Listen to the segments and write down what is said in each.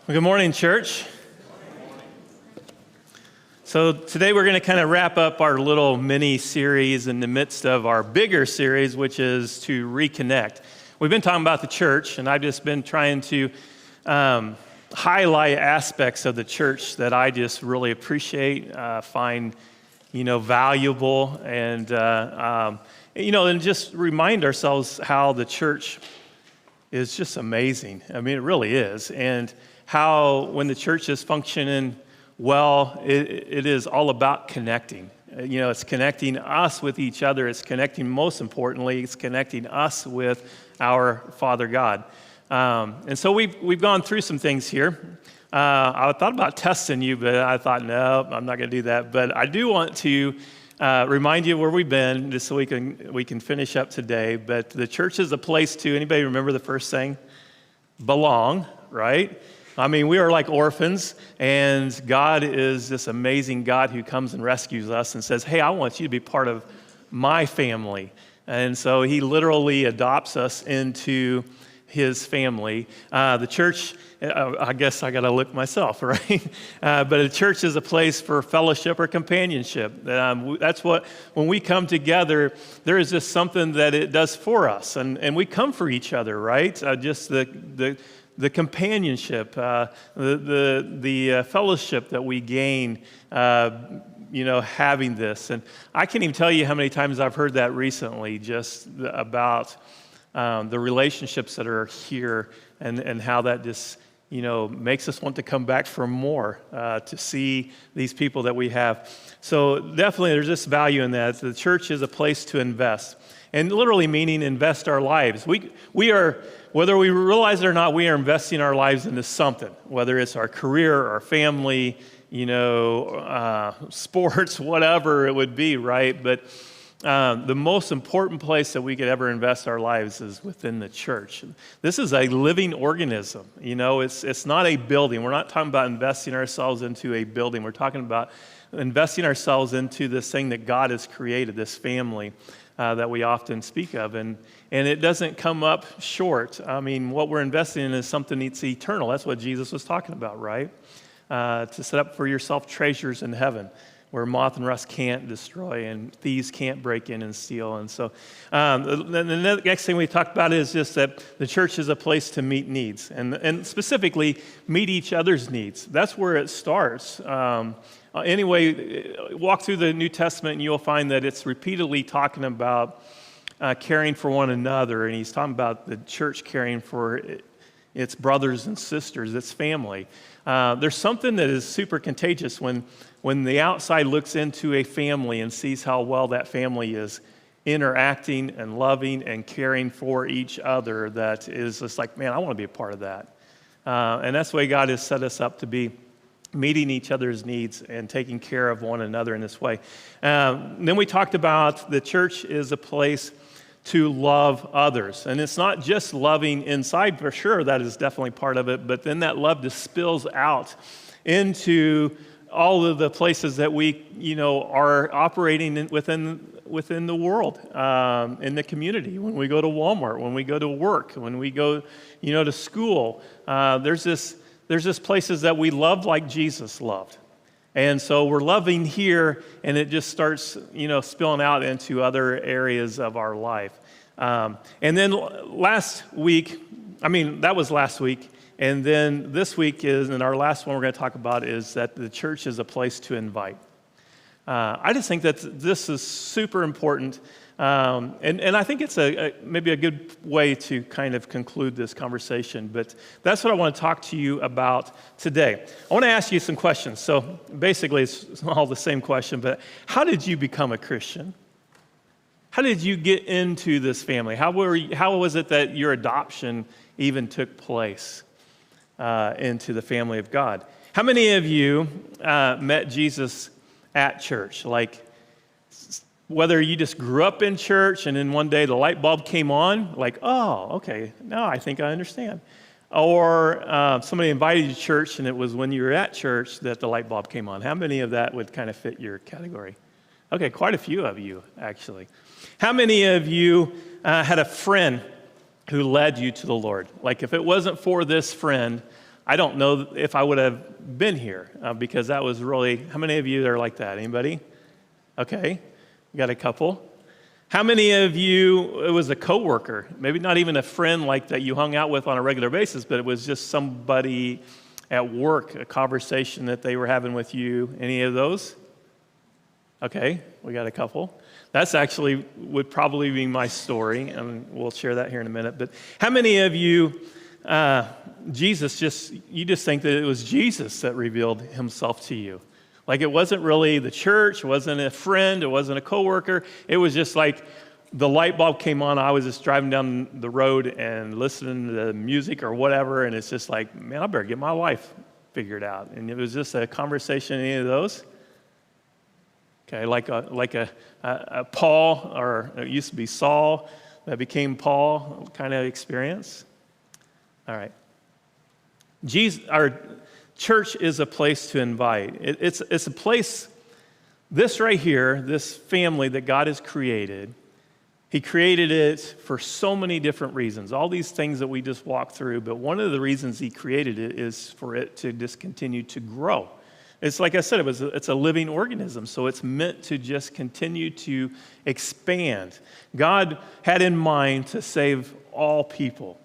Well, good morning, church. So today we're going to kind of wrap up our little mini series in the midst of our bigger series, which is to reconnect. We've been talking about the church, and I've just been trying to highlight aspects of the church that I just really appreciate, find, valuable, and and just remind ourselves how the church is just amazing. I mean, it really is, and how when the church is functioning well, it is all about connecting. It's connecting us with each other. It's connecting, most importantly, it's connecting us with our Father God. And so we've gone through some things here. I thought about testing you, but I thought, no, I'm not going to do that. But I do want to remind you where we've been, just so we can finish up today. But the church is a place to, anybody remember the first thing? Belong, right? I mean, we are like orphans, and God is this amazing God who comes and rescues us and says, hey, I want you to be part of my family. And so he literally adopts us into his family. The church, I guess I got to look myself, right? But a church is a place for fellowship or companionship. That's what, when we come together, there is just something that it does for us. And we come for each other, right? Just the companionship, the fellowship that we gain, having this. And I can't even tell you how many times I've heard that recently, just about the relationships that are here and how that just, makes us want to come back for more, to see these people that we have. So definitely there's this value in that. The church is a place to invest. And literally meaning invest our lives. We are, whether we realize it or not, we are investing our lives into something, whether it's our career, our family, sports, whatever it would be, right? But the most important place that we could ever invest our lives is within the church. This is a living organism. It's not a building. We're not talking about investing ourselves into a building. We're talking about investing ourselves into this thing that God has created, this family that we often speak of. And it doesn't come up short. I mean, what we're investing in is something that's eternal. That's what Jesus was talking about, right? To set up for yourself treasures in heaven, where moth and rust can't destroy and thieves can't break in and steal. And so the next thing we talked about is just that the church is a place to meet needs, and specifically meet each other's needs. That's where it starts. Anyway, walk through the New Testament and you'll find that it's repeatedly talking about caring for one another, and he's talking about the church caring for its brothers and sisters, its family. There's something that is super contagious when the outside looks into a family and sees how well that family is interacting and loving and caring for each other, that is just like, man, I want to be a part of that. And that's the way God has set us up to be, meeting each other's needs and taking care of one another in this way. Then we talked about the church is a place to love others. And it's not just loving inside, for sure, that is definitely part of it, but then that love just spills out into all of the places that we, are operating within the world, in the community. When we go to Walmart, when we go to work, when we go, to school, there's just places that we love like Jesus loved. And so we're loving here, and it just starts, spilling out into other areas of our life. And then that was last week. And then this week and our last one we're going to talk about is that the church is a place to invite. I just think that this is super important. And I think it's maybe a good way to kind of conclude this conversation, but that's what I want to talk to you about today. I want to ask you some questions. So basically it's all the same question, but how did you become a Christian? How did you get into this family? How was it that your adoption even took place into the family of God? How many of you met Jesus at church? Like, whether you just grew up in church and then one day the light bulb came on, like, oh, okay, now I think I understand. Or somebody invited you to church and it was when you were at church that the light bulb came on. How many of that would kind of fit your category? Okay, quite a few of you, actually. How many of you had a friend who led you to the Lord? Like, if it wasn't for this friend, I don't know if I would have been here because that was really, how many of you are like that? Anybody? Okay, we got a couple. How many of you, it was a coworker, maybe not even a friend like that you hung out with on a regular basis, but it was just somebody at work, a conversation that they were having with you? Any of those? Okay, we got a couple. That's actually would probably be my story, and we'll share that here in a minute. But how many of you, you just think that it was Jesus that revealed himself to you? Like it wasn't really the church, it wasn't a friend, it wasn't a coworker. It was just like the light bulb came on. I was just driving down the road and listening to the music or whatever, and it's just like, man, I better get my life figured out. And it was just a conversation. Any of those? Okay, like a Paul, or it used to be Saul, that became Paul kind of experience. All right. Our church is a place to invite. It's a place, this right here, this family that God has created, he created it for so many different reasons, all these things that we just walked through, but one of the reasons he created it is for it to just continue to grow. It's like I said, it's a living organism, so it's meant to just continue to expand. God had in mind to save all people,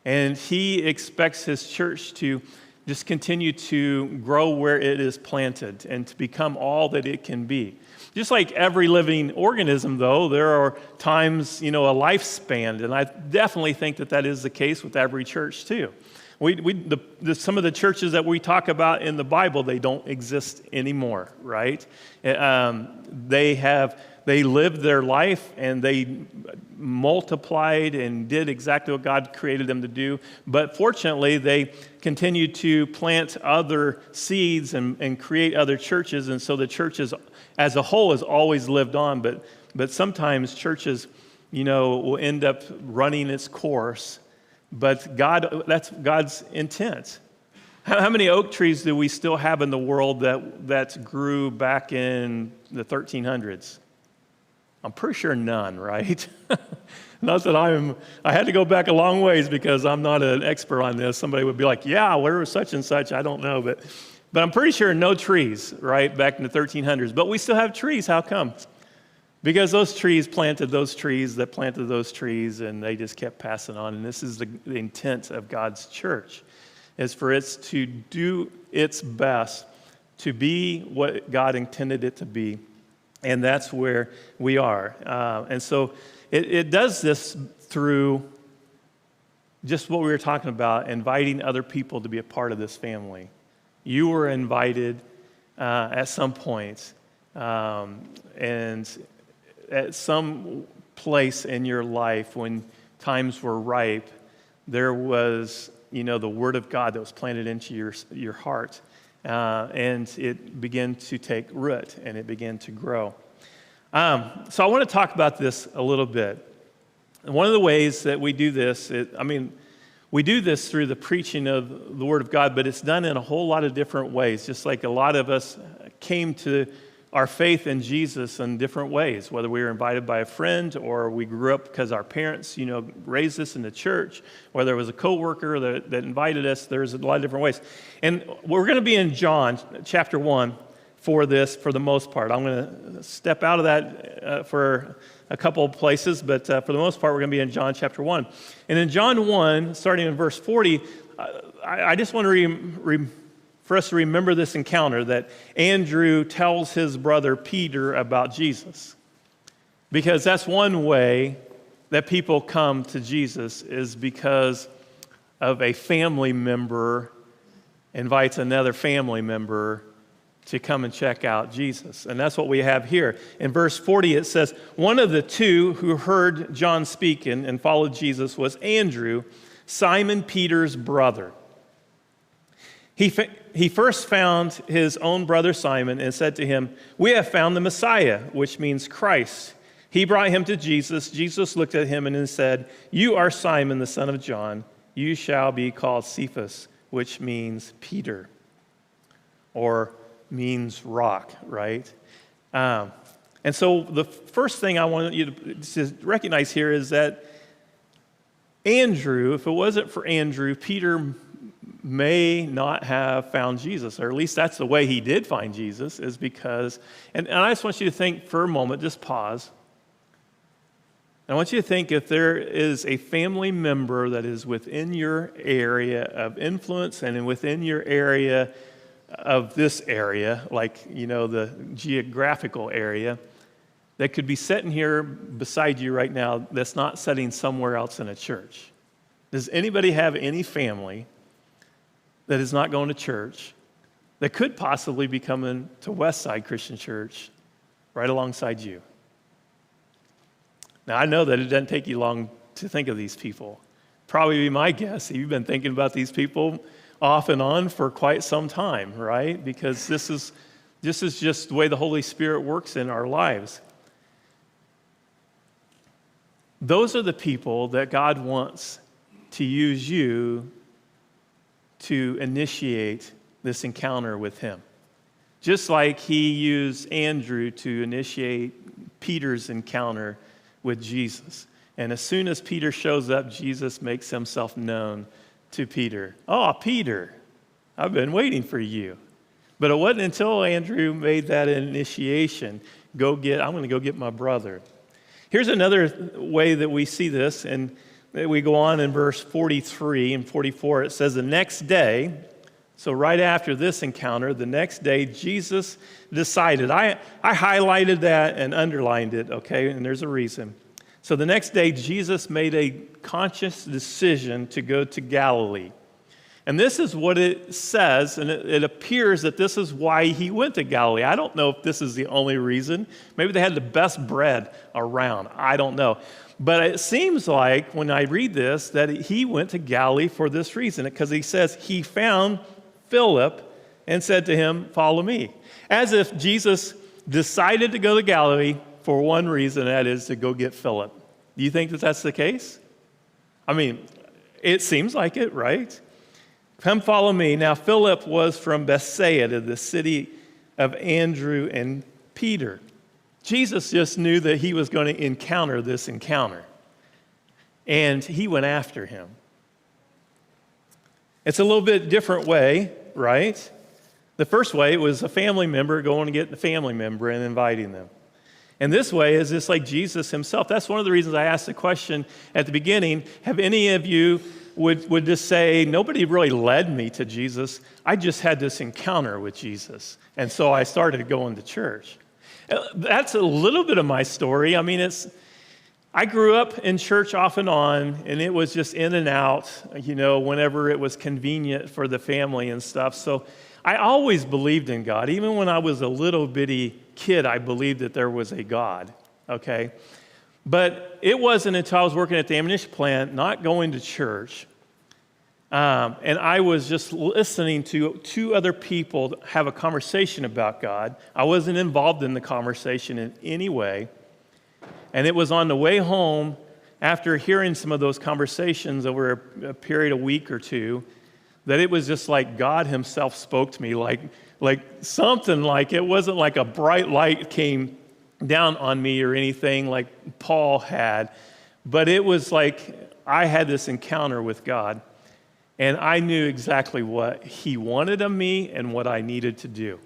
and he expects his church to just continue to grow where it is planted and to become all that it can be. Just like every living organism, though, there are times, a lifespan, and I definitely think that is the case with every church, too. Some of the churches that we talk about in the Bible, they don't exist anymore, right? They lived their life and they multiplied and did exactly what God created them to do. But fortunately, they continued to plant other seeds and create other churches. And so the church as a whole has always lived on. But sometimes churches, will end up running its course. But that's God's intent. How many oak trees do we still have in the world that grew back in the 1300s? I'm pretty sure none, right? Not that I had to go back a long ways because I'm not an expert on this. Somebody would be like, yeah, where was such and such? I don't know. But I'm pretty sure no trees, right, back in the 1300s. But we still have trees. How come? Because those trees planted those trees that planted those trees, and they just kept passing on. And this is the intent of God's church, is for it to do its best to be what God intended it to be. And that's where we are. And so it does this through just what we were talking about, inviting other people to be a part of this family. You were invited at some point, and at some place in your life when times were ripe, there was, the Word of God that was planted into your heart. And it began to take root and it began to grow. So I want to talk about this a little bit. And one of the ways that we do this, we do this through the preaching of the Word of God, but it's done in a whole lot of different ways, just like a lot of us came to our faith in Jesus in different ways, whether we were invited by a friend or we grew up because our parents, raised us in the church, whether it was a coworker that invited us. There's a lot of different ways. And we're going to be in John chapter 1 for this, for the most part. I'm going to step out of that for a couple of places, but for the most part, we're going to be in John chapter 1. And in John 1, starting in verse 40, I just want to for us to remember this encounter that Andrew tells his brother Peter about Jesus. Because that's one way that people come to Jesus, is because of a family member invites another family member to come and check out Jesus. And that's what we have here. In verse 40, it says, one of the two who heard John speak and followed Jesus was Andrew, Simon Peter's brother. He first found his own brother Simon and said to him, "We have found the Messiah," which means Christ. He brought him to Jesus. Jesus looked at him and said, "You are Simon, the son of John. You shall be called Cephas," which means Peter, or means rock, right? And so the first thing I want you to recognize here is that Andrew, if it wasn't for Andrew, Peter may not have found Jesus, or at least that's the way he did find Jesus, is because, and I just want you to think for a moment, just pause. I want you to think if there is a family member that is within your area of influence and within your area of this area, like, the geographical area, that could be sitting here beside you right now that's not sitting somewhere else in a church. Does anybody have any family that is not going to church that could possibly be coming to Westside Christian Church right alongside you? Now, I know that it doesn't take you long to think of these people. Probably be my guess. You've been thinking about these people off and on for quite some time, right? Because this is just the way the Holy Spirit works in our lives. Those are the people that God wants to use you to initiate this encounter with him. Just like he used Andrew to initiate Peter's encounter with Jesus. And as soon as Peter shows up, Jesus makes himself known to Peter. Oh, Peter, I've been waiting for you. But it wasn't until Andrew made that initiation, I'm going to go get my brother. Here's another way that we see this, and we go on in verse 43 and 44. It says, the next day, so right after this encounter, the next day, Jesus decided. I highlighted that and underlined it, okay, and there's a reason. So the next day, Jesus made a conscious decision to go to Galilee. And this is what it says, and it appears that this is why he went to Galilee. I don't know if this is the only reason. Maybe they had the best bread around. I don't know. But it seems like when I read this that he went to Galilee for this reason, because he says he found Philip and said to him, follow me. As if Jesus decided to go to Galilee for one reason, that is to go get Philip. Do you think that that's the case? I mean, it seems like it, right? Come follow me. Now, Philip was from Bethsaida, the city of Andrew and Peter. Jesus just knew that he was going to encounter this encounter, and he went after him. It's a little bit different way, right? The first way was a family member going to get the family member and inviting them. And this way is just like Jesus himself. That's one of the reasons I asked the question at the beginning. Have any of you would just say, nobody really led me to Jesus. I just had this encounter with Jesus. And so I started going to church. That's a little bit of my story. I mean, I grew up in church off and on, and it was just in and out, whenever it was convenient for the family and stuff. So I always believed in God. Even when I was a little bitty kid, I believed that there was a God, okay? But it wasn't until I was working at the ammunition plant, not going to church, and I was just listening to two other people have a conversation about God. I wasn't involved in the conversation in any way. And it was on the way home, after hearing some of those conversations over a period of a week or two, that it was just like God himself spoke to me, like something like it wasn't like a bright light came down on me or anything like Paul had, but it was like I had this encounter with God, and I knew exactly what he wanted of me and what I needed to do.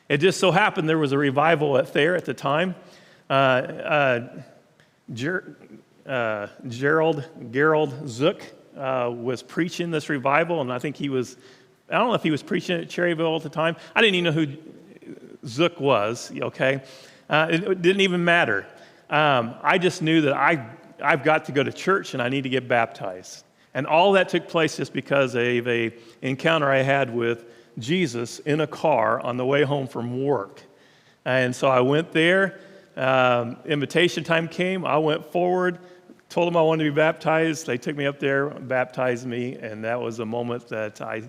It just so happened there was a revival at Thayer at the time. Gerald Zook was preaching this revival, and I don't know if he was preaching at Cherryville at the time. I didn't even know who Zook was, okay? It didn't even matter. I just knew that I've got to go to church and I need to get baptized. And all that took place just because of an encounter I had with Jesus in a car on the way home from work. And so I went there. Invitation time came. I went forward, told them I wanted to be baptized. They took me up there, baptized me, and that was the moment that I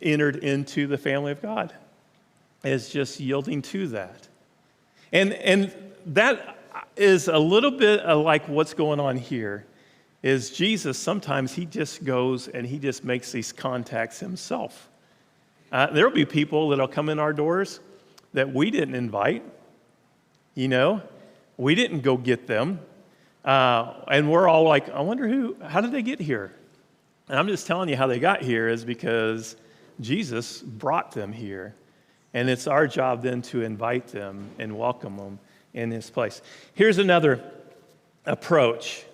entered into the family of God. It's just yielding to that. And that is a little bit like what's going on here, is Jesus, sometimes he just goes and he just makes these contacts himself. There'll be people that'll come in our doors that we didn't invite. We didn't go get them. And we're all like, I wonder how did they get here? And I'm just telling you how they got here is because Jesus brought them here. And it's our job then to invite them and welcome them in his place. Here's another approach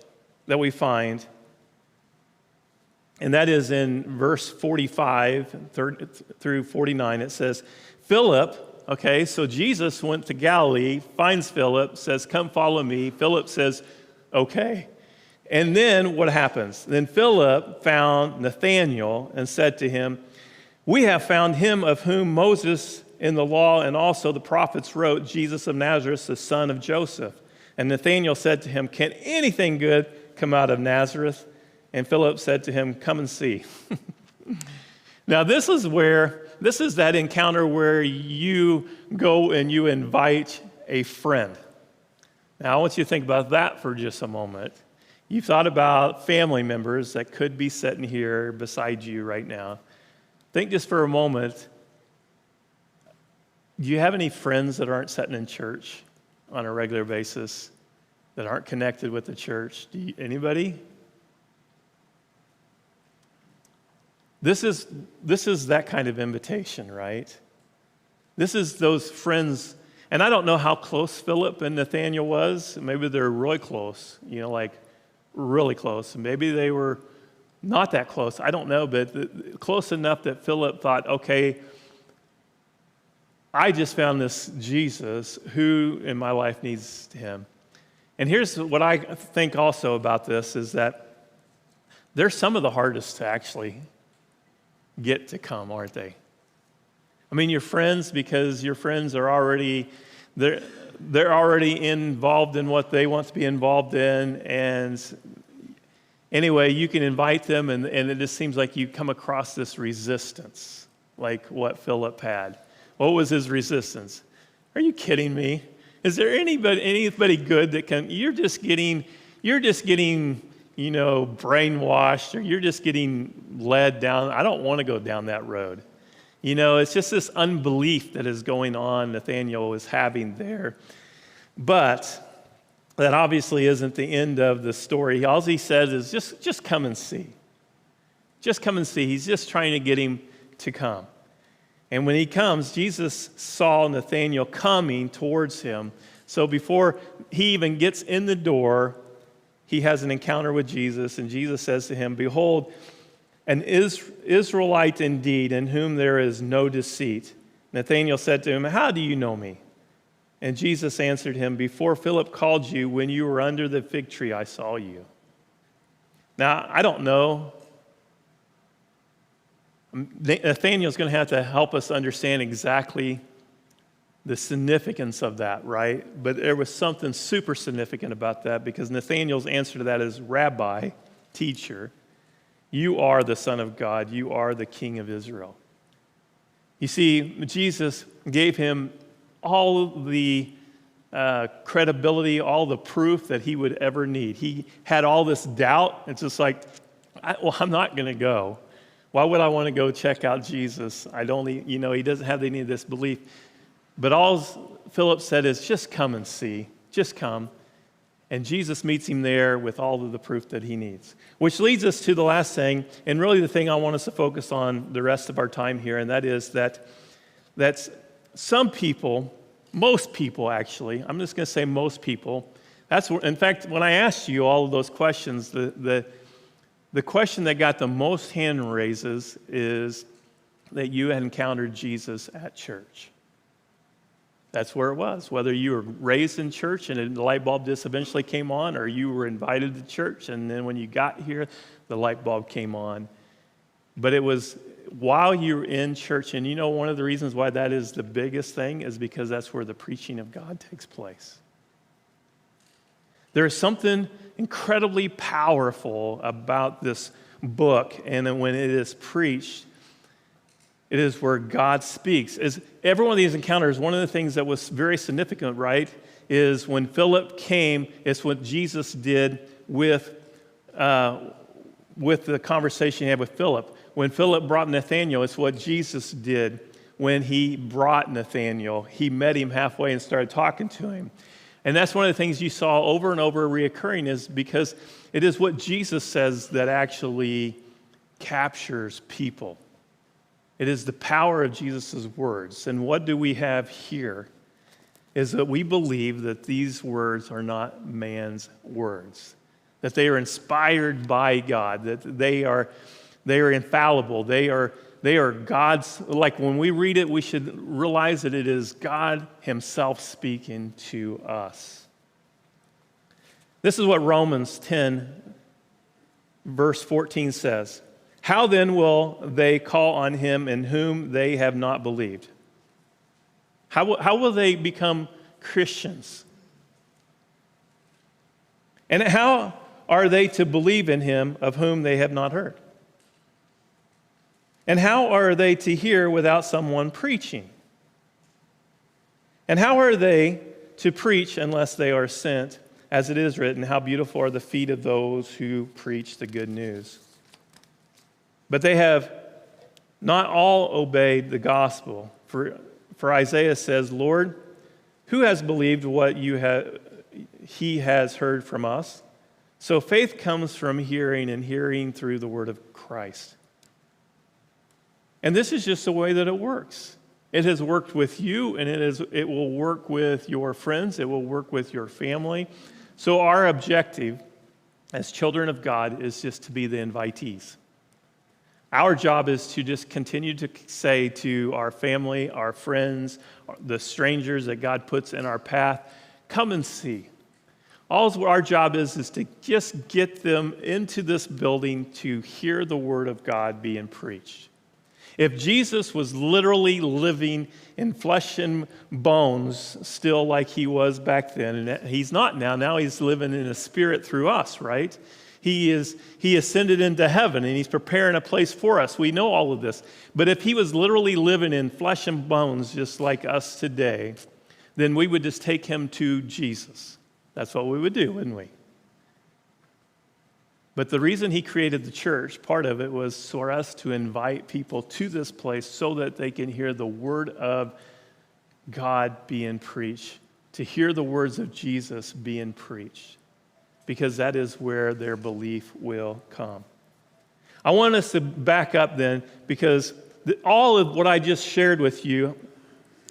that we find, and that is in verse 45 through 49. It says, Philip, okay, so Jesus went to Galilee, finds Philip, says, come follow me. Philip says, okay. And then what happens? Then Philip found Nathanael and said to him, we have found him of whom Moses in the law and also the prophets wrote, Jesus of Nazareth, the son of Joseph. And Nathanael said to him, can anything good come out of Nazareth? And Philip said to him, come and see. Now this is that encounter where you go and you invite a friend. Now I want you to think about that for just a moment. You've thought about family members that could be sitting here beside you right now. Think just for a moment, do you have any friends that aren't sitting in church on a regular basis, that aren't connected with the church? Anybody? This is that kind of invitation, right? This is those friends, and I don't know how close Philip and Nathanael was. Maybe they're really close, like really close. Maybe they were not that close. I don't know, but close enough that Philip thought, okay, I just found this Jesus who in my life needs him. And here's what I think also about this is that they're some of the hardest to actually get to come, aren't they? I mean, your friends, because your friends are already, they're already involved in what they want to be involved in. And anyway, you can invite them and it just seems like you come across this resistance, like what Philip had. What was his resistance? Are you kidding me? Is there anybody good that can? You're just getting, brainwashed, or you're just getting led down. I don't want to go down that road. It's just this unbelief that is going on. Nathanael is having there, but that obviously isn't the end of the story. All he says is just come and see. Just come and see. He's just trying to get him to come. And when he comes, Jesus saw Nathanael coming towards him. So before he even gets in the door, he has an encounter with Jesus, and Jesus says to him, behold, an Israelite indeed, in whom there is no deceit. Nathanael said to him, how do you know me? And Jesus answered him, before Philip called you, when you were under the fig tree, I saw you. Now, I don't know. Nathanael's going to have to help us understand exactly the significance of that, right? But there was something super significant about that, because Nathanael's answer to that is, Rabbi, teacher, you are the Son of God. You are the King of Israel. You see, Jesus gave him all the credibility, all the proof that he would ever need. He had all this doubt. It's just like, I'm not going to go. Why would I want to go check out Jesus? He doesn't have any of this belief. But all Philip said is, just come and see. Just come. And Jesus meets him there with all of the proof that he needs. Which leads us to the last thing, and really the thing I want us to focus on the rest of our time here, and that is that some people, most people actually, I'm just going to say most people, in fact, when I asked you all of those questions, the question that got the most hand raises is that you had encountered Jesus at church. That's where it was. Whether you were raised in church and the light bulb just eventually came on, or you were invited to church and then when you got here, the light bulb came on. But it was while you were in church, and one of the reasons why that is the biggest thing is because that's where the preaching of God takes place. There is something incredibly powerful about this book, and then when it is preached, it is where God speaks. As every one of these encounters, one of the things that was very significant, right, is when Philip came, it's what Jesus did with the conversation he had with Philip. When Philip brought Nathanael, it's what Jesus did when he brought Nathanael. He met him halfway and started talking to him. And that's one of the things you saw over and over reoccurring, is because it is what Jesus says that actually captures people. It is the power of Jesus' words. And what do we have here is that we believe that these words are not man's words, that they are inspired by God, that they are infallible, they are God's. Like when we read it, we should realize that it is God himself speaking to us. This is what Romans 10, verse 14 says. How then will they call on him in whom they have not believed? How will they become Christians? And how are they to believe in him of whom they have not heard? And how are they to hear without someone preaching? And how are they to preach unless they are sent? As it is written, how beautiful are the feet of those who preach the good news. But they have not all obeyed the gospel. For Isaiah says, Lord, who has believed what he has heard from us? So faith comes from hearing, and hearing through the word of Christ. And this is just the way that it works. It has worked with you, and it will work with your friends. It will work with your family. So our objective as children of God is just to be the invitees. Our job is to just continue to say to our family, our friends, the strangers that God puts in our path, come and see. All our job is to just get them into this building to hear the word of God being preached. If Jesus was literally living in flesh and bones still like he was back then, and he's not now he's living in a spirit through us, right? He ascended into heaven, and he's preparing a place for us. We know all of this. But if he was literally living in flesh and bones just like us today, then we would just take him to Jesus. That's what we would do, wouldn't we? But the reason he created the church, part of it was for us to invite people to this place so that they can hear the word of God being preached, to hear the words of Jesus being preached, because that is where their belief will come. I want us to back up then, because all of what I just shared with you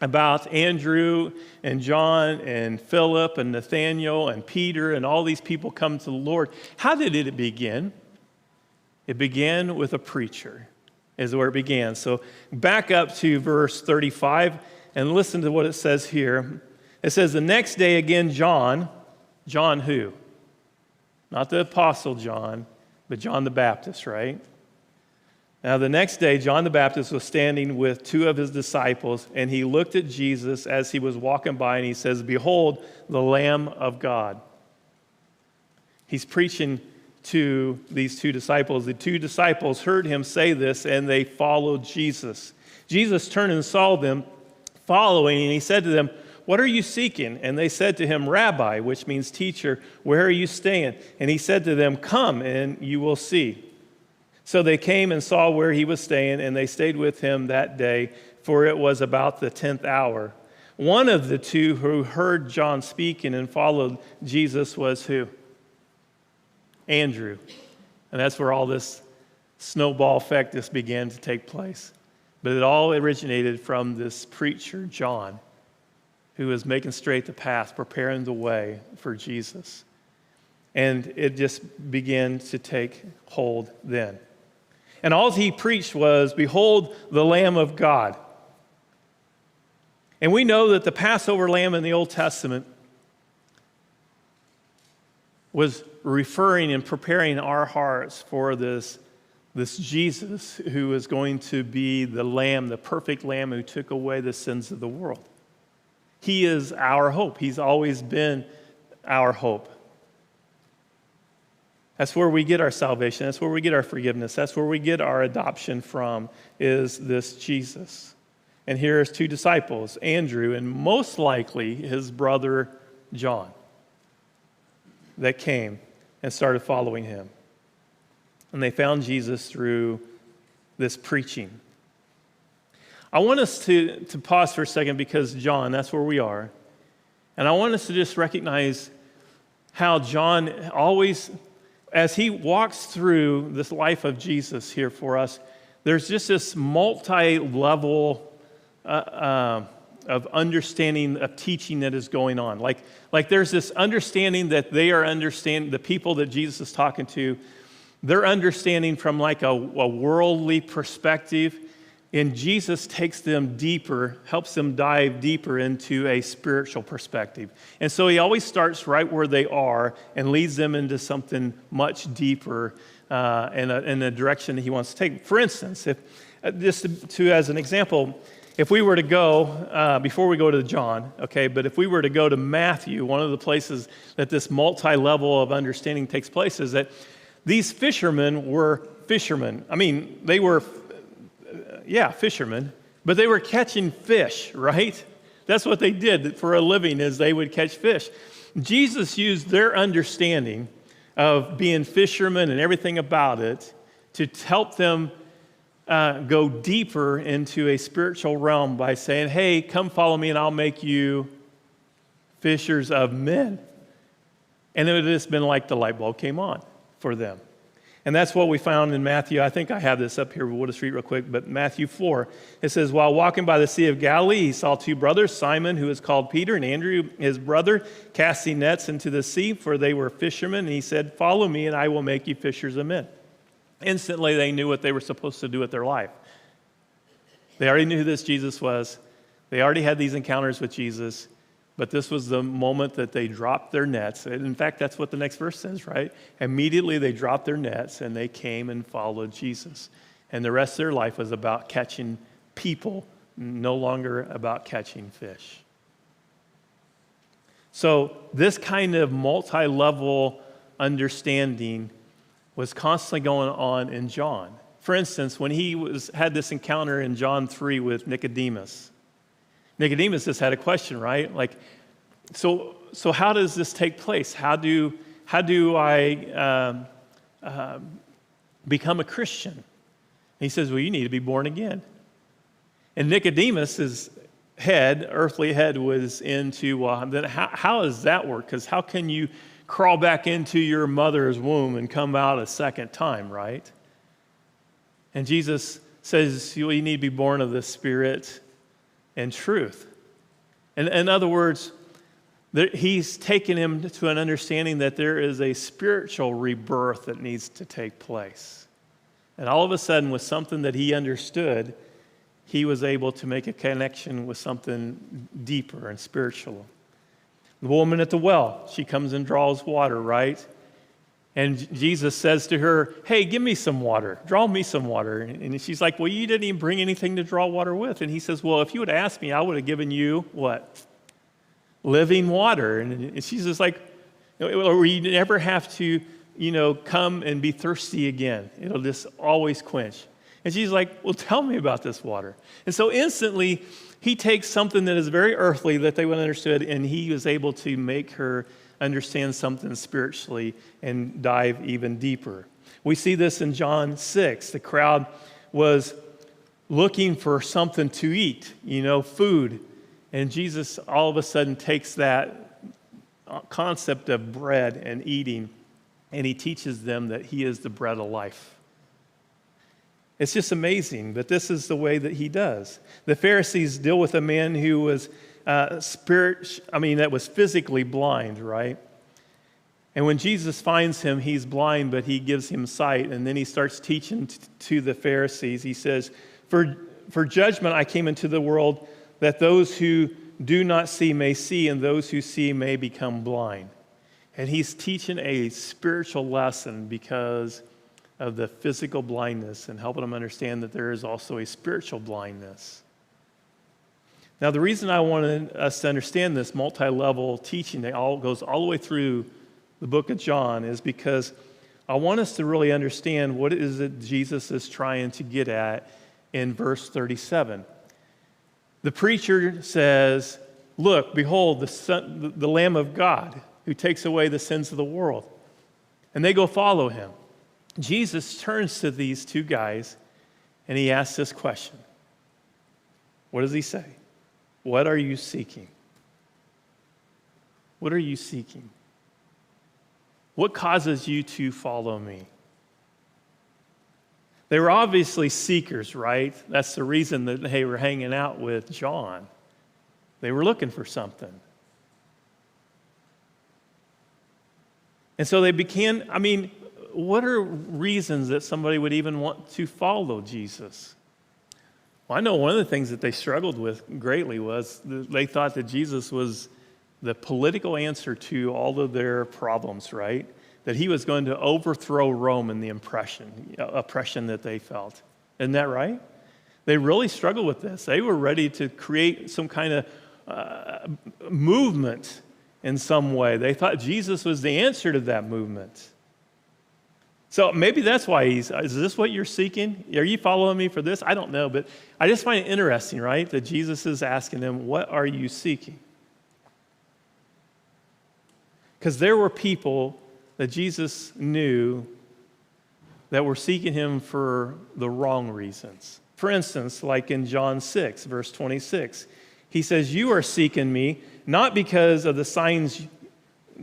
about Andrew and John and Philip and Nathaniel and Peter and all these people come to the Lord, how did it begin? It began with a preacher, is where it began. So back up to verse 35 and listen to what it says here. It says, the next day again, John who? Not the Apostle John, but John the Baptist, right? Now the next day, John the Baptist was standing with two of his disciples, and he looked at Jesus as he was walking by, and he says, behold, the Lamb of God. He's preaching to these two disciples. The two disciples heard him say this, and they followed Jesus. Jesus turned and saw them following, and he said to them, what are you seeking? And they said to him, Rabbi, which means teacher, where are you staying? And he said to them, come and you will see. So they came and saw where he was staying, and they stayed with him that day, for it was about the 10th hour. One of the two who heard John speaking and followed Jesus was who? Andrew. And that's where all this snowball effect just began to take place. But it all originated from this preacher, John, who was making straight the path, preparing the way for Jesus. And it just began to take hold then. And all he preached was, behold, the Lamb of God. And we know that the Passover lamb in the Old Testament was referring and preparing our hearts for this Jesus who is going to be the lamb, the perfect lamb who took away the sins of the world. He is our hope. He's always been our hope. That's where we get our salvation. That's where we get our forgiveness. That's where we get our adoption from, is this Jesus. And here's two disciples, Andrew and most likely his brother John, that came and started following him. And they found Jesus through this preaching. I want us to pause for a second, because John, that's where we are. And I want us to just recognize how John always as he walks through this life of Jesus here for us, there's just this multi-level of understanding of teaching that is going on. Like there's this understanding that they are understanding, the people that Jesus is talking to, they're understanding from like a worldly perspective, and Jesus takes them deeper, helps them dive deeper into a spiritual perspective. And so he always starts right where they are and leads them into something much deeper in a direction that he wants to take. For instance, if as an example, if we were to go, before we go to John, okay, but if we were to go to Matthew, one of the places that this multi-level of understanding takes place is that these fishermen were fishermen. I mean, they were fishermen, but they were catching fish, right? That's what they did for a living, is they would catch fish. Jesus used their understanding of being fishermen and everything about it to help them go deeper into a spiritual realm by saying, hey, come follow me and I'll make you fishers of men. And it would have just been like the light bulb came on for them. And that's what we found in Matthew. I think I have this up here, but we'll just read real quick. But Matthew 4, it says, while walking by the Sea of Galilee, he saw two brothers, Simon, who is called Peter, and Andrew, his brother, casting nets into the sea, for they were fishermen. And he said, follow me, and I will make you fishers of men. Instantly, they knew what they were supposed to do with their life. They already knew who this Jesus was. They already had these encounters with Jesus. But this was the moment that they dropped their nets. And in fact, that's what the next verse says, right? Immediately they dropped their nets and they came and followed Jesus. And the rest of their life was about catching people, no longer about catching fish. So this kind of multi-level understanding was constantly going on in John. For instance, when he had this encounter in John 3 with Nicodemus just had a question, right? Like, so how does this take place? How do I become a Christian? And he says, well, you need to be born again. And Nicodemus's earthly head was into, well, then how does that work? Because how can you crawl back into your mother's womb and come out a second time, right? And Jesus says, well, you need to be born of the Spirit and truth. And in other words, he's taken him to an understanding that there is a spiritual rebirth that needs to take place. And all of a sudden, with something that he understood, he was able to make a connection with something deeper and spiritual. The woman at the well, she comes and draws water, right? And Jesus says to her, hey, give me some water. Draw me some water. And she's like, well, you didn't even bring anything to draw water with. And he says, well, if you would ask me, I would have given you what? Living water. And she's just like, or you never have to, come and be thirsty again. It'll just always quench. And she's like, well, tell me about this water. And so instantly, he takes something that is very earthly that they would have understood, and he was able to make her understand something spiritually and dive even deeper. We see this in John 6. The crowd was looking for something to eat, food. And Jesus all of a sudden takes that concept of bread and eating, and he teaches them that he is the bread of life. It's just amazing, but this is the way that he does. The Pharisees deal with a man who was that was physically blind, right? And when Jesus finds him, he's blind, but he gives him sight. And then he starts teaching to the Pharisees. He says, for judgment I came into the world, that those who do not see may see, and those who see may become blind. And he's teaching a spiritual lesson because of the physical blindness and helping them understand that there is also a spiritual blindness. Now, the reason I wanted us to understand this multi-level teaching that goes all the way through the book of John is because I want us to really understand what it is that Jesus is trying to get at in verse 37. The preacher says, look, behold, the Lamb of God who takes away the sins of the world. And they go follow him. Jesus turns to these two guys and he asks this question. What does he say? What are you seeking? What are you seeking? What causes you to follow me? They were obviously seekers, right? That's the reason that they were hanging out with John. They were looking for something. And so they began, what are reasons that somebody would even want to follow Jesus? Well, I know one of the things that they struggled with greatly was they thought that Jesus was the political answer to all of their problems, right? That he was going to overthrow Rome and the oppression that they felt. Isn't that right? They really struggled with this. They were ready to create some kind of movement in some way. They thought Jesus was the answer to that movement. So maybe that's why is this what you're seeking? Are you following me for this? I don't know, but I just find it interesting, right? That Jesus is asking them, what are you seeking? Because there were people that Jesus knew that were seeking him for the wrong reasons. For instance, like in John 6, verse 26, he says, you are seeking me not because of the signs,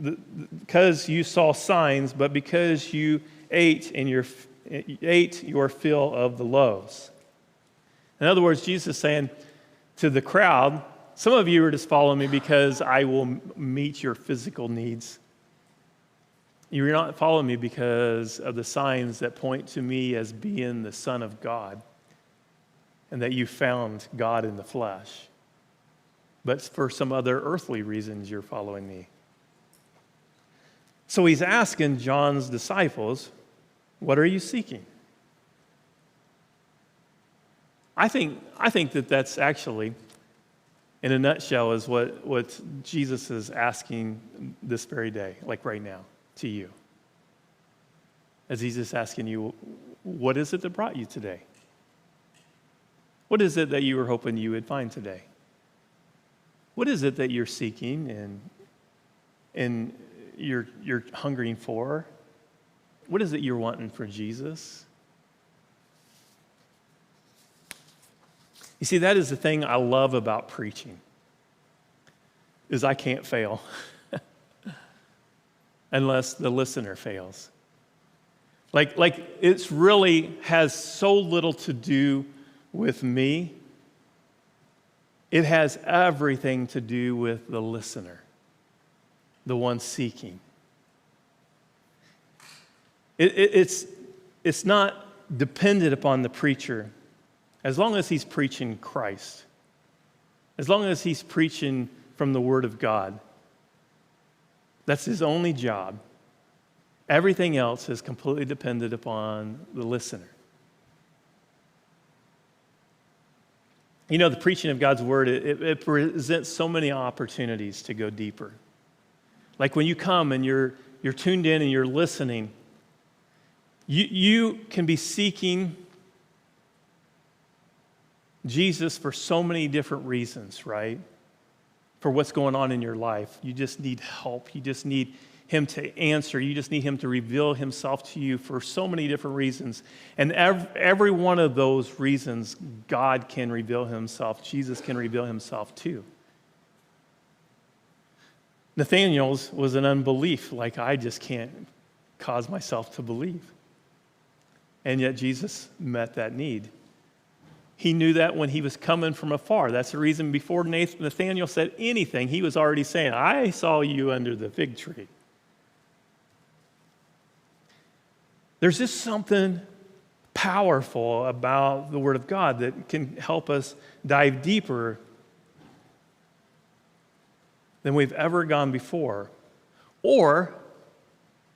because you saw signs, but because you ate your fill of the loaves. In other words, Jesus is saying to the crowd, some of you are just following me because I will meet your physical needs. You're not following me because of the signs that point to me as being the Son of God and that you found God in the flesh. But for some other earthly reasons, you're following me. So he's asking John's disciples, what are you seeking? I think that that's actually, in a nutshell, is what Jesus is asking this very day, like right now, to you. As he's just asking you, what is it that brought you today? What is it that you were hoping you would find today? What is it that you're seeking and you're hungering for? What is it you're wanting for Jesus? You see, that is the thing I love about preaching, is I can't fail unless the listener fails. Like it's really has so little to do with me. It has everything to do with the listener, the one seeking. It's not dependent upon the preacher as long as he's preaching Christ, as long as he's preaching from the Word of God. That's his only job. Everything else is completely dependent upon the listener. You know, the preaching of God's Word, it presents so many opportunities to go deeper. Like when you come and you're tuned in and you're listening, you can be seeking Jesus for so many different reasons, right? For what's going on in your life. You just need help. You just need him to answer. You just need him to reveal himself to you for so many different reasons. And every one of those reasons, God can reveal himself. Jesus can reveal himself too. Nathanael's was an unbelief, like I just can't cause myself to believe. And yet Jesus met that need. He knew that when he was coming from afar. That's the reason before Nathanael said anything, he was already saying, I saw you under the fig tree. There's just something powerful about the Word of God that can help us dive deeper than we've ever gone before. Or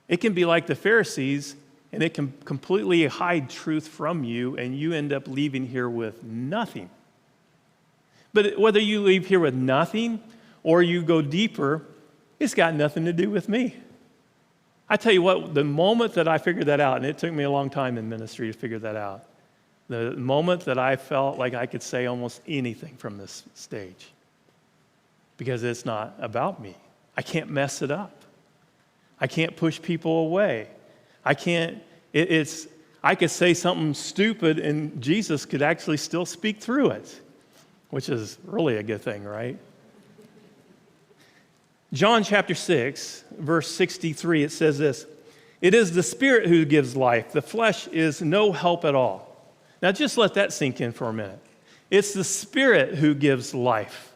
it can be like the Pharisees, and it can completely hide truth from you, and you end up leaving here with nothing. But whether you leave here with nothing or you go deeper, it's got nothing to do with me. I tell you what, the moment that I figured that out, and it took me a long time in ministry to figure that out, the moment that I felt like I could say almost anything from this stage, because it's not about me. I can't mess it up. I can't push people away. I could say something stupid and Jesus could actually still speak through it, which is really a good thing, right? John chapter 6, verse 63, it says this, It is the Spirit who gives life. The flesh is no help at all. Now just let that sink in for a minute. It's the Spirit who gives life.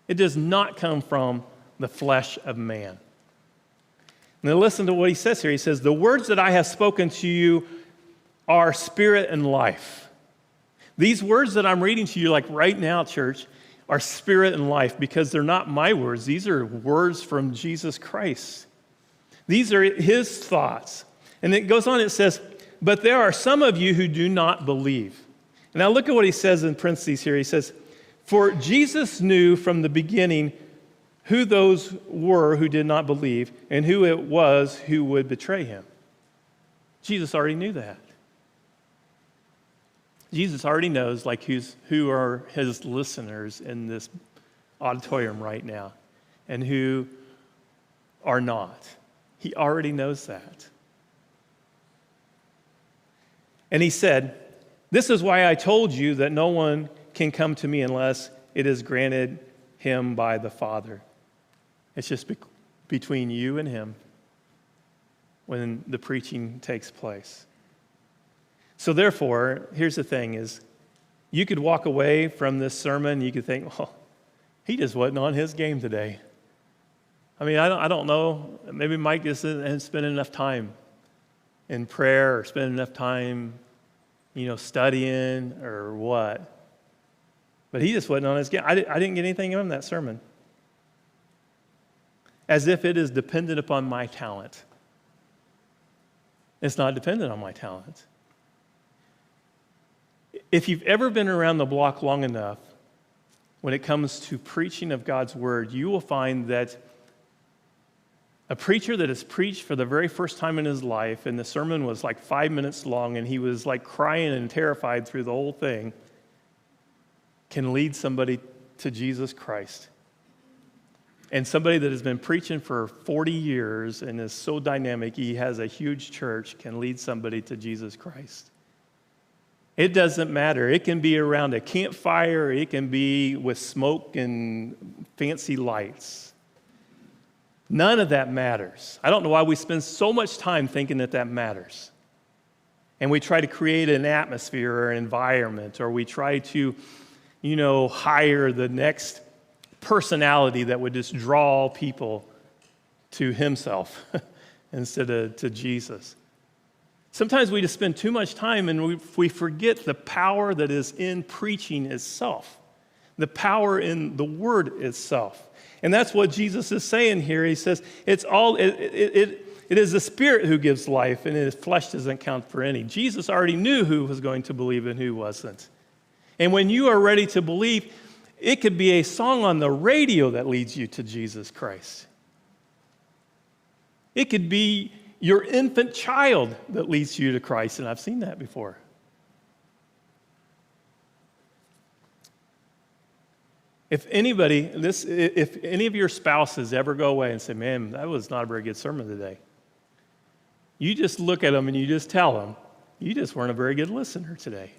It does not come from the flesh of man. Now listen to what he says here. He says, the words that I have spoken to you are spirit and life. These words that I'm reading to you, like right now, church, are spirit and life because they're not my words. These are words from Jesus Christ. These are his thoughts. And it goes on, it says, but there are some of you who do not believe. Now look at what he says in parentheses here. He says, for Jesus knew from the beginning who those were who did not believe and who it was who would betray him. Jesus already knew that. Jesus already knows who are his listeners in this auditorium right now and who are not. He already knows that. And he said, this is why I told you that no one can come to me unless it is granted him by the Father. It's just between you and him when the preaching takes place. So therefore, here's the thing is, you could walk away from this sermon, you could think, well, he just wasn't on his game today. I mean, I don't know, maybe Mike just hasn't spent enough time in prayer or spent enough time, studying or what. But he just wasn't on his game. I didn't get anything from that sermon. As if it is dependent upon my talent. It's not dependent on my talent. If you've ever been around the block long enough, when it comes to preaching of God's word, you will find that a preacher that has preached for the very first time in his life, and the sermon was like 5 minutes long, and he was like crying and terrified through the whole thing, can lead somebody to Jesus Christ. And somebody that has been preaching for 40 years and is so dynamic, he has a huge church, can lead somebody to Jesus Christ. It doesn't matter. It can be around a campfire. It can be with smoke and fancy lights. None of that matters. I don't know why we spend so much time thinking that matters. And we try to create an atmosphere or an environment, or we try to, hire the next personality that would just draw people to himself instead of to Jesus. Sometimes we just spend too much time and we forget the power that is in preaching itself, the power in the word itself. And that's what Jesus is saying here. He says, it is the Spirit who gives life, and his flesh doesn't count for any. Jesus already knew who was going to believe and who wasn't. And when you are ready to believe, it could be a song on the radio that leads you to Jesus Christ. It could be your infant child that leads you to Christ, and I've seen that before. If any of your spouses ever go away and say, man, that was not a very good sermon today, you just look at them and you just tell them, you just weren't a very good listener today.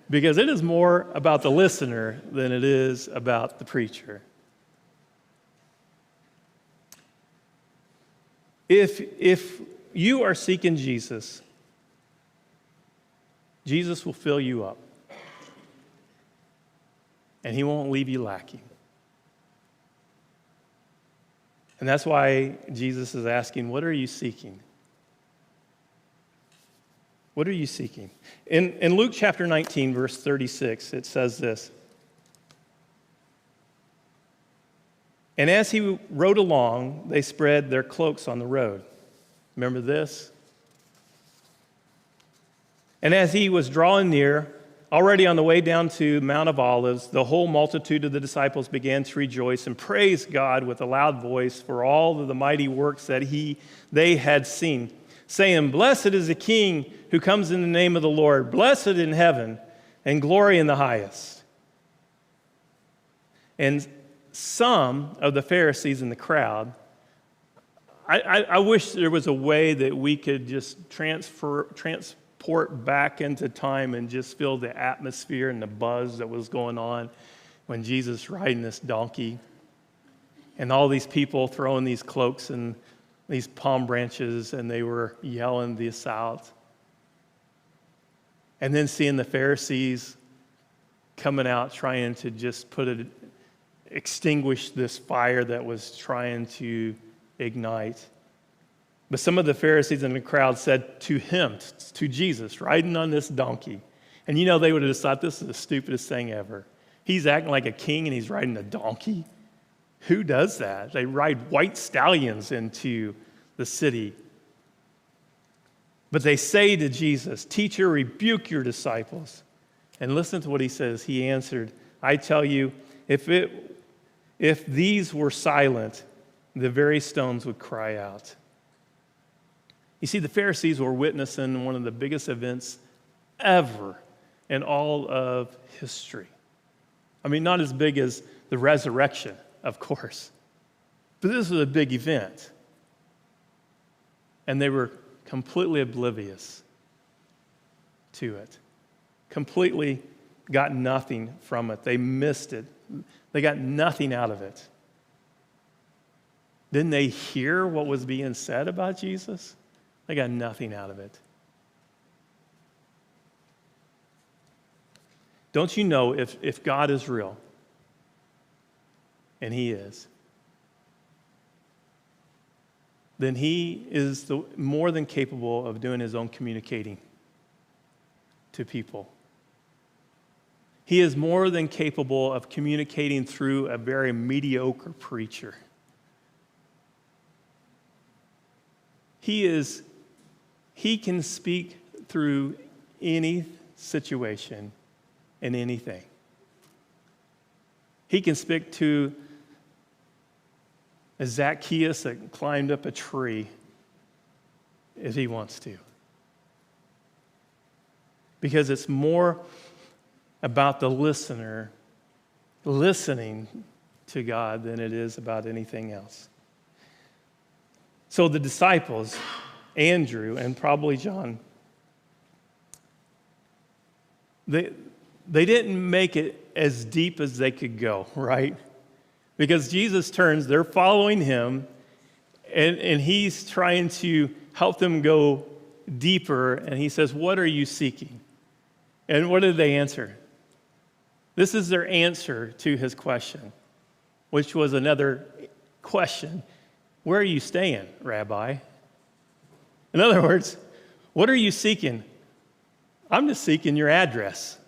Because it is more about the listener than it is about the preacher. If you are seeking Jesus, Jesus will fill you up. And he won't leave you lacking. And that's why Jesus is asking, what are you seeking? What are you seeking? In Luke chapter 19, verse 36, it says this. And as he rode along, they spread their cloaks on the road. Remember this? And as he was drawing near, already on the way down to Mount of Olives, the whole multitude of the disciples began to rejoice and praise God with a loud voice for all of the mighty works that they had seen, saying, blessed is the King who comes in the name of the Lord, blessed in heaven and glory in the highest. And some of the Pharisees in the crowd, I wish there was a way that we could just transport back into time and just feel the atmosphere and the buzz that was going on when Jesus riding this donkey and all these people throwing these cloaks in these palm branches, and they were yelling this out. And then seeing the Pharisees coming out trying to just extinguish this fire that was trying to ignite. But some of the Pharisees in the crowd said to him, to Jesus, riding on this donkey. And they would have just thought this is the stupidest thing ever. He's acting like a king and he's riding a donkey. Who does that? They ride white stallions into the city. But they say to Jesus, "Teacher, rebuke your disciples." And listen to what he says. He answered, "I tell you, if these were silent, the very stones would cry out." You see, the Pharisees were witnessing one of the biggest events ever in all of history. I mean, not as big as the resurrection, of course, but this was a big event. And they were completely oblivious to it. Completely got nothing from it. They missed it. They got nothing out of it. Didn't they hear what was being said about Jesus? They got nothing out of it. Don't you know if God is real, and he is, then he is more than capable of doing his own communicating to people. He is more than capable of communicating through a very mediocre preacher. He can speak through any situation and anything. He can speak to a Zacchaeus that climbed up a tree if he wants to. Because it's more about the listener listening to God than it is about anything else. So the disciples, Andrew and probably John, they didn't make it as deep as they could go, right? Because Jesus turns, they're following him, and he's trying to help them go deeper, and he says, "What are you seeking?" And what did they answer? This is their answer to his question, which was another question. "Where are you staying, Rabbi?" In other words, what are you seeking? I'm just seeking your address.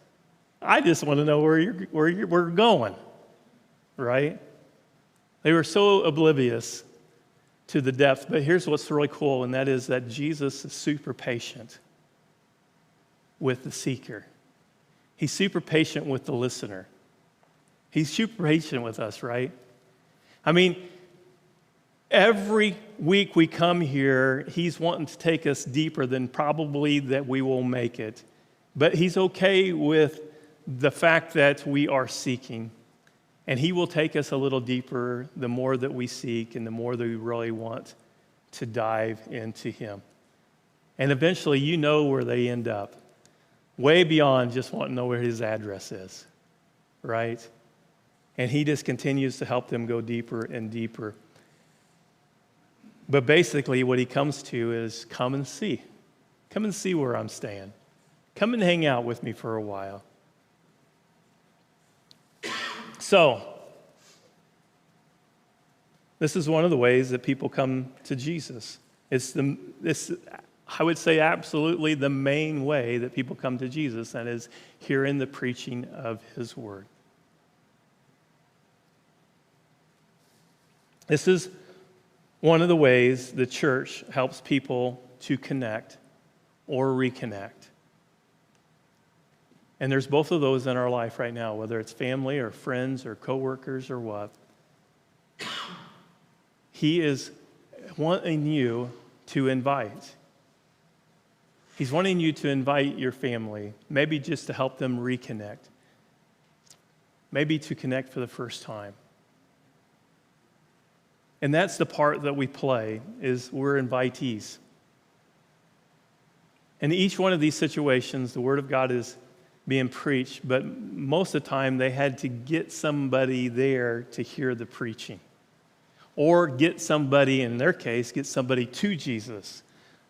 I just want to know where we're going, right? They were so oblivious to the depth. But here's what's really cool, and that is that Jesus is super patient with the seeker. He's super patient with the listener. He's super patient with us, right? I mean, every week we come here, he's wanting to take us deeper than probably that we will make it. But he's okay with the fact that we are seeking. And he will take us a little deeper the more that we seek and the more that we really want to dive into him. And eventually you know where they end up. Way beyond just wanting to know where his address is, right? And he just continues to help them go deeper and deeper. But basically what he comes to is, come and see. Come and see where I'm staying. Come and hang out with me for a while. So, this is one of the ways that people come to Jesus. I would say absolutely the main way that people come to Jesus, and is hearing the preaching of his word. This is one of the ways the church helps people to connect or reconnect. And there's both of those in our life right now, whether it's family or friends or coworkers or what. He is wanting you to invite. He's wanting you to invite your family, maybe just to help them reconnect, maybe to connect for the first time. And that's the part that we play, is we're invitees. In each one of these situations, the Word of God is being preached, but most of the time they had to get somebody there to hear the preaching. or get somebody, in their case, get somebody to Jesus.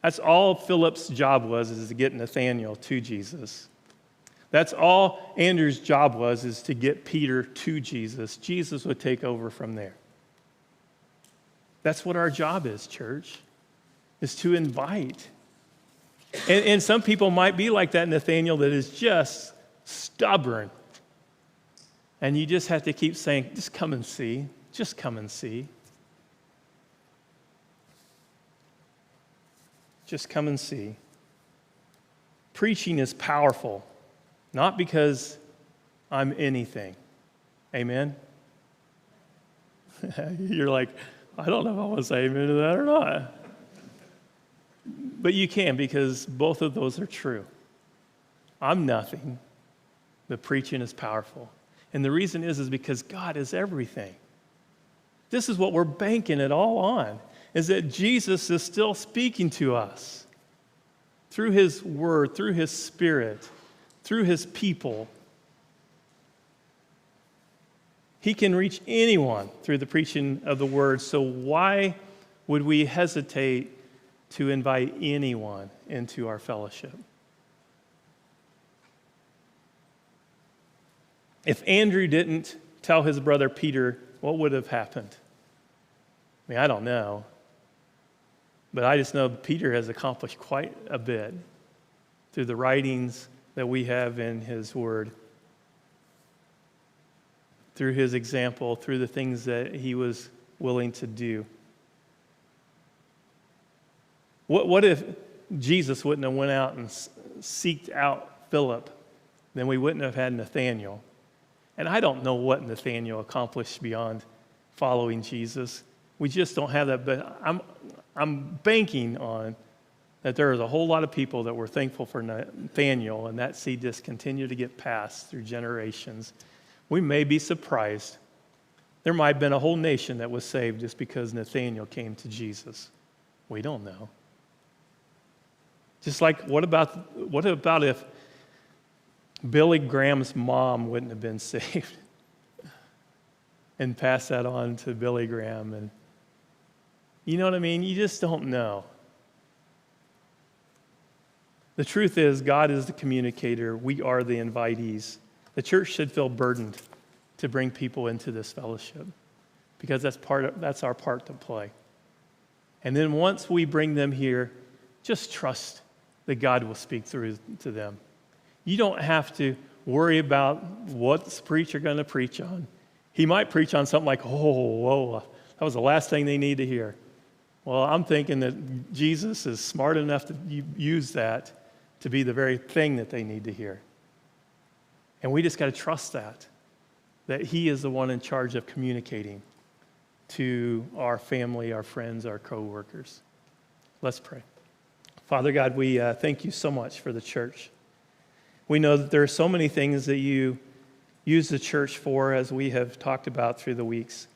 That's all Philip's job was, is to get Nathanael to Jesus. That's all Andrew's job was, is to get Peter to Jesus. Jesus would take over from there. That's what our job is, church, is to invite. And some people might be like that Nathanael that is just stubborn. And you just have to keep saying, just come and see. Just come and see. Just come and see. Preaching is powerful, not because I'm anything. Amen? You're like, I don't know if I want to say amen to that or not. But you can, because both of those are true. I'm nothing, but preaching is powerful. And the reason is because God is everything. This is what we're banking it all on, is that Jesus is still speaking to us through his word, through his spirit, through his people. He can reach anyone through the preaching of the word, so why would we hesitate to invite anyone into our fellowship? If Andrew didn't tell his brother Peter, what would have happened? I mean, I don't know. But I just know Peter has accomplished quite a bit through the writings that we have in his word, through his example, through the things that he was willing to do. What if Jesus wouldn't have went out and seeked out Philip? Then we wouldn't have had Nathanael. And I don't know what Nathanael accomplished beyond following Jesus. We just don't have that, but I'm banking on that there is a whole lot of people that were thankful for Nathanael, and that seed just continued to get passed through generations. We may be surprised. There might have been a whole nation that was saved just because Nathanael came to Jesus. We don't know. Just like, what about if Billy Graham's mom wouldn't have been saved and passed that on to Billy Graham? And you know what I mean? You just don't know. The truth is, God is the communicator. We are the invitees. The church should feel burdened to bring people into this fellowship, because that's our part to play. And then once we bring them here, just trust that God will speak through to them. You don't have to worry about what's the preacher going to preach on. He might preach on something like, whoa, that was the last thing they need to hear. Well, I'm thinking that Jesus is smart enough to use that to be the very thing that they need to hear. And we just got to trust that he is the one in charge of communicating to our family, our friends, our co-workers. Let's pray. Father God, we thank you so much for the church. We know that there are so many things that you use the church for, as we have talked about through the weeks.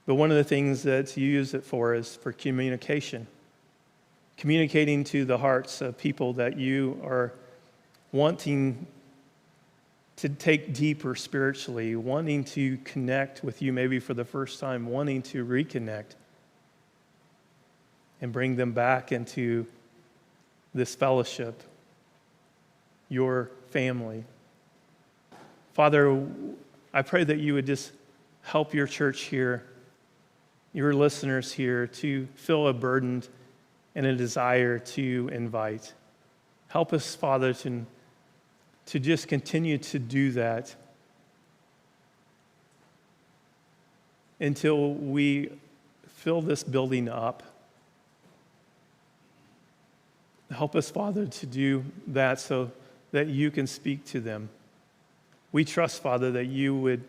But one of the things that you use it for is for communication. Communicating to the hearts of people that you are wanting to take deeper spiritually, wanting to connect with you maybe for the first time, wanting to reconnect and bring them back into this fellowship, your family. Father, I pray that you would just help your church here, your listeners here, to feel a burden and a desire to invite. Help us, Father, to just continue to do that until we fill this building up. Help us, Father, to do that so that you can speak to them. We trust, Father, that you would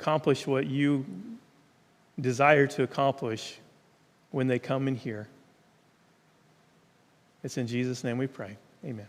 accomplish what you desire to accomplish when they come in here. It's in Jesus' name we pray. Amen.